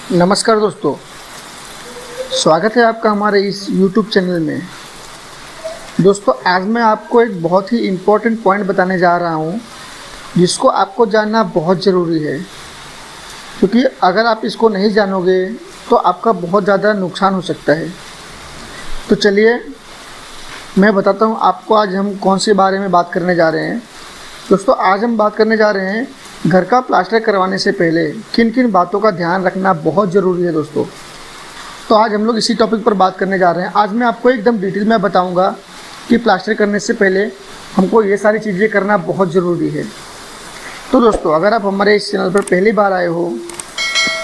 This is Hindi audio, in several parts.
नमस्कार दोस्तों, स्वागत है आपका हमारे इस YouTube चैनल में। दोस्तों, आज मैं आपको एक बहुत ही इम्पोर्टेंट पॉइंट बताने जा रहा हूँ जिसको आपको जानना बहुत ज़रूरी है, क्योंकि अगर आप इसको नहीं जानोगे तो आपका बहुत ज़्यादा नुकसान हो सकता है। तो चलिए मैं बताता हूँ आपको आज हम कौन से बारे में बात करने जा रहे हैं। दोस्तों, आज हम बात करने जा रहे हैं घर का प्लास्टर करवाने से पहले किन किन बातों का ध्यान रखना बहुत ज़रूरी है। दोस्तों, तो आज हम लोग इसी टॉपिक पर बात करने जा रहे हैं। आज मैं आपको एकदम डिटेल में बताऊंगा कि प्लास्टर करने से पहले हमको ये सारी चीज़ें करना बहुत ज़रूरी है। तो दोस्तों, अगर आप हमारे इस चैनल पर पहली बार आए हो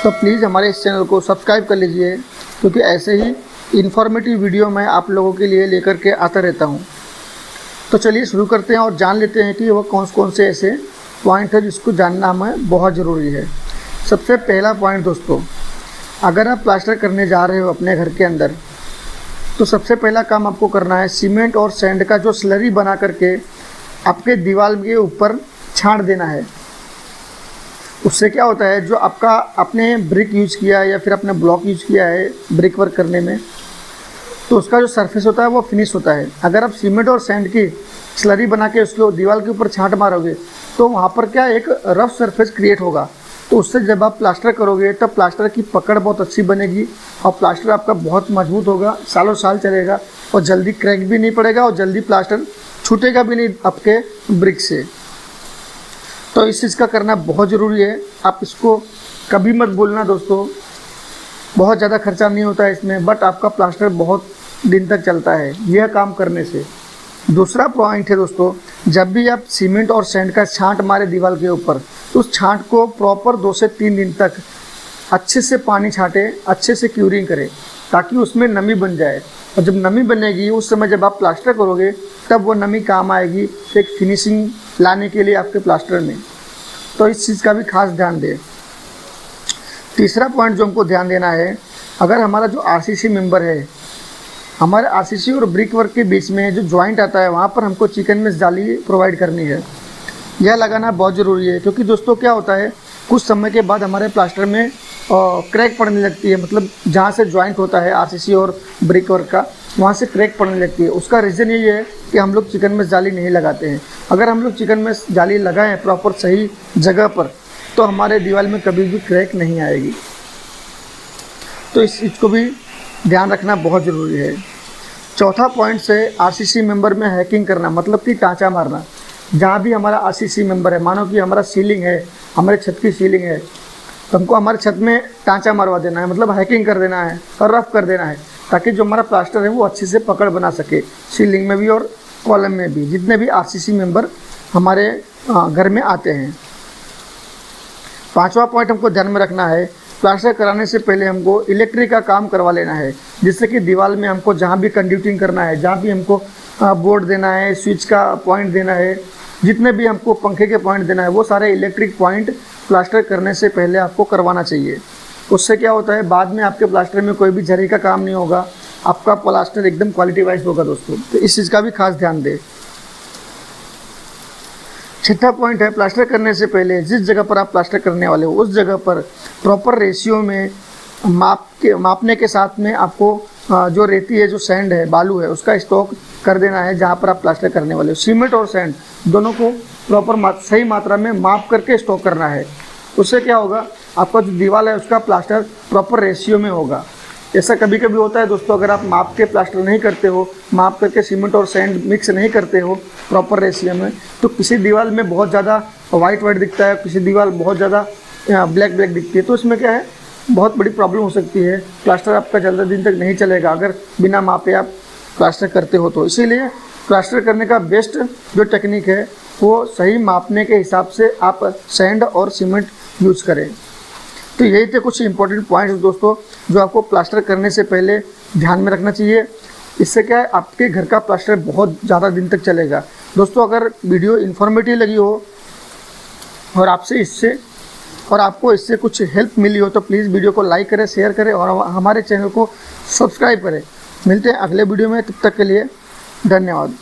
तो प्लीज़ हमारे इस चैनल को सब्सक्राइब कर लीजिए, क्योंकि ऐसे ही इन्फॉर्मेटिव वीडियो मैं आप लोगों के लिए लेकर के आता रहता हूँ। तो चलिए शुरू करते हैं और जान लेते हैं कि वो कौन से ऐसे पॉइंट है जिसको जानना हमें बहुत ज़रूरी है। सबसे पहला पॉइंट दोस्तों, अगर आप प्लास्टर करने जा रहे हो अपने घर के अंदर, तो सबसे पहला काम आपको करना है सीमेंट और सैंड का जो स्लरी बना करके आपके दीवार के ऊपर छांट देना है। उससे क्या होता है, जो आपका आपने ब्रिक यूज़ किया है या फिर आपने ब्लॉक यूज़ किया है ब्रिक वर्क करने में, तो उसका जो सरफेस होता है वो फिनिश होता है। अगर आप सीमेंट और सैंड की स्लरी बना के उसको दीवार के ऊपर छांट मारोगे तो वहाँ पर क्या एक रफ सरफेस क्रिएट होगा। तो उससे जब आप प्लास्टर करोगे तब प्लास्टर की पकड़ बहुत अच्छी बनेगी और प्लास्टर आपका बहुत मजबूत होगा, सालों साल चलेगा और जल्दी क्रैक भी नहीं पड़ेगा और जल्दी प्लास्टर छूटेगा भी नहीं आपके ब्रिक से। तो इस चीज़ का करना बहुत ज़रूरी है। आप इसको कभी मत भूलना दोस्तों। बहुत ज़्यादा खर्चा नहीं होता है इसमें, बट आपका प्लास्टर बहुत दिन तक चलता है यह काम करने से। दूसरा पॉइंट है दोस्तों, जब भी आप सीमेंट और सैंड का छांट मारे दीवार के ऊपर, तो उस छांट को प्रॉपर 2 से 3 दिन तक अच्छे से पानी छाटे, अच्छे से क्यूरिंग करें, ताकि उसमें नमी बन जाए। और जब नमी बनेगी उस समय जब आप प्लास्टर करोगे तब वो नमी काम आएगी एक फिनिशिंग लाने के लिए आपके प्लास्टर में। तो इस चीज़ का भी खास ध्यान दें। तीसरा पॉइंट जो हमको ध्यान देना है, अगर हमारा जो आरसीसी मेंबर है, हमारे आरसीसी और ब्रिक वर्क के बीच में जो जॉइंट आता है वहाँ पर हमको चिकन मेश जाली प्रोवाइड करनी है। यह लगाना बहुत ज़रूरी है, क्योंकि दोस्तों क्या होता है, कुछ समय के बाद हमारे प्लास्टर में क्रैक पड़ने लगती है। मतलब जहाँ से जॉइंट होता है आरसीसी और ब्रिक वर्क का, वहाँ से क्रैक पड़ने लगती है। उसका रीज़न ये है कि हम लोग चिकन मेश जाली नहीं लगाते हैं। अगर हम लोग चिकन मेश जाली लगाएं प्रॉपर सही जगह पर, तो हमारे दीवार में कभी भी क्रैक नहीं आएगी। तो इस चीज़ को भी ध्यान रखना बहुत ज़रूरी है। चौथा पॉइंट से आरसीसी मेंबर में हैकिंग करना, मतलब कि टाँचा मारना। जहाँ भी हमारा आरसीसी मेंबर है, मानो कि हमारा सीलिंग है, हमारे छत की सीलिंग है, तो हमको हमारे छत में टाँचा मारवा देना है, मतलब हैकिंग कर देना है और रफ कर देना है, ताकि जो हमारा प्लास्टर है वो अच्छे से पकड़ बना सके, सीलिंग में भी और कॉलम में भी, जितने भी आरसीसी मेंबर हमारे घर में आते हैं। पांचवा पॉइंट हमको ध्यान में रखना है, प्लास्टर कराने से पहले हमको इलेक्ट्रिक का काम करवा लेना है, जिससे कि दीवार में हमको जहाँ भी कंड्यूटिंग करना है, जहाँ भी हमको बोर्ड देना है, स्विच का पॉइंट देना है, जितने भी हमको पंखे के पॉइंट देना है, वो सारे इलेक्ट्रिक पॉइंट प्लास्टर करने से पहले आपको करवाना चाहिए। उससे क्या होता है, बाद में आपके प्लास्टर में कोई भी झरी का काम नहीं होगा, आपका प्लास्टर एकदम क्वालिटी वाइज होगा दोस्तों। तो इस चीज़ का भी खास ध्यान दें। छठा पॉइंट है, प्लास्टर करने से पहले जिस जगह पर आप प्लास्टर करने वाले हो उस जगह पर प्रॉपर रेशियो में मापने के साथ में आपको जो रेती है, जो सैंड है, बालू है, उसका स्टॉक कर देना है जहाँ पर आप प्लास्टर करने वाले हो। सीमेंट और सैंड दोनों को प्रॉपर सही मात्रा में माप करके स्टॉक करना है। उससे क्या होगा, आपका जो दीवार है उसका प्लास्टर प्रॉपर रेशियो में होगा। ऐसा कभी कभी होता है दोस्तों, अगर आप माप के प्लास्टर नहीं करते हो, माप करके सीमेंट और सैंड मिक्स नहीं करते हो प्रॉपर रेशियो में, तो किसी दीवार में बहुत ज़्यादा वाइट दिखता है, किसी दीवार बहुत ज़्यादा ब्लैक दिखती है। तो इसमें क्या है, बहुत बड़ी प्रॉब्लम हो सकती है। प्लास्टर आपका ज़्यादा दिन तक नहीं चलेगा अगर बिना मापे आप प्लास्टर करते हो। तो इसीलिए प्लास्टर करने का बेस्ट जो टेक्निक है वो सही मापने के हिसाब से आप सैंड और सीमेंट यूज़ करें। तो यही थे कुछ इंपॉर्टेंट पॉइंट्स दोस्तों, जो आपको प्लास्टर करने से पहले ध्यान में रखना चाहिए। इससे क्या है, आपके घर का प्लास्टर बहुत ज़्यादा दिन तक चलेगा। दोस्तों, अगर वीडियो इन्फॉर्मेटिव लगी हो और आपको इससे कुछ हेल्प मिली हो तो प्लीज़ वीडियो को लाइक करें, शेयर करें और हमारे चैनल को सब्सक्राइब करें। मिलते हैं अगले वीडियो में, तब तक के लिए धन्यवाद।